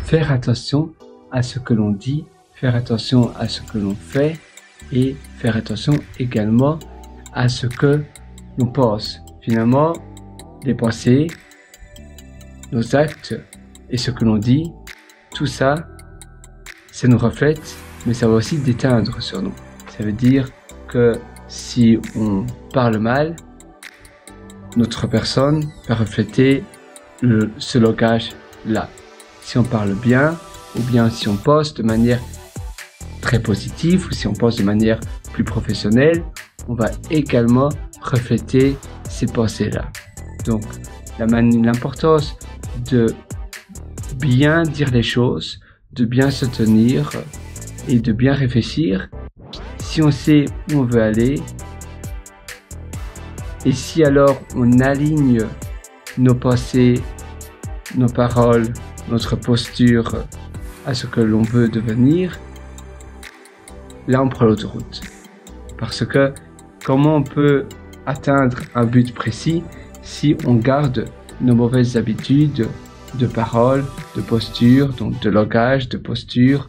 faire attention à ce que l'on dit, faire attention à ce que l'on fait et faire attention également à ce que l'on pense. Finalement, les pensées, nos actes et ce que l'on dit, tout ça, ça nous reflète, mais ça va aussi déteindre sur nous. Ça veut dire que si on parle mal, notre personne va refléter ce langage-là. Si on parle bien, ou bien si on pense de manière très positive, ou si on pense de manière plus professionnelle, on va également refléter ces pensées-là. Donc, l'importance de bien dire les choses, de bien se tenir et de bien réfléchir. Si on sait où on veut aller, et si alors on aligne nos pensées, nos paroles, notre posture à ce que l'on veut devenir, là on prend l'autoroute. Parce que comment on peut atteindre un but précis si on garde nos mauvaises habitudes de parole, de posture, donc de langage, de posture,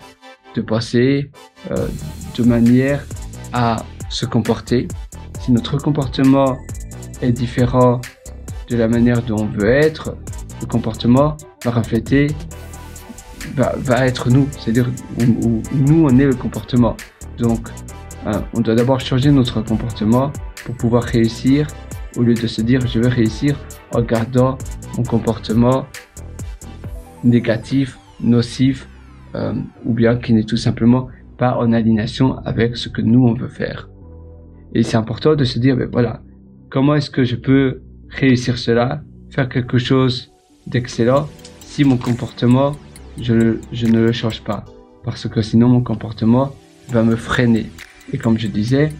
de pensée, de manière à se comporter. Si notre comportement est différent de la manière dont on veut être, le comportement va refléter, va être nous, c'est-à-dire où nous on est le comportement. Donc on doit d'abord changer notre comportement pour pouvoir réussir, au lieu de se dire je veux réussir en gardant mon comportement négatif, nocif, ou bien qui n'est tout simplement pas en alignation avec ce que nous on veut faire. Et c'est important de se dire, ben voilà, comment est-ce que je peux réussir cela, faire quelque chose d'excellent si mon comportement, je ne le change pas. Parce que sinon mon comportement va me freiner. Et comme je disais,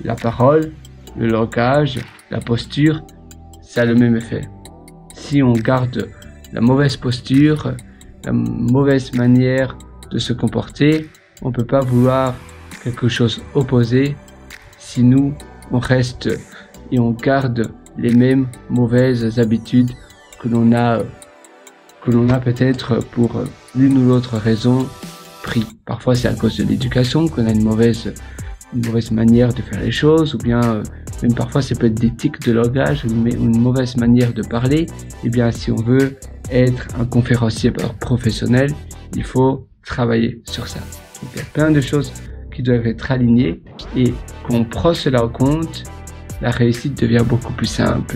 la parole, le langage, la posture, ça a le même effet. Si on garde la mauvaise posture, la mauvaise manière de se comporter, on peut pas vouloir quelque chose opposé si nous, on reste et on garde les mêmes mauvaises habitudes que l'on a peut-être pour l'une ou l'autre raison pris. Parfois c'est à cause de l'éducation qu'on a une mauvaise manière de faire les choses, ou bien même parfois ça peut être des tics de langage ou une mauvaise manière de parler. Et bien si on veut être un conférencier professionnel, il faut travailler sur ça. Donc, il y a plein de choses qui doivent être alignées, et quand on prend cela en compte, la réussite devient beaucoup plus simple.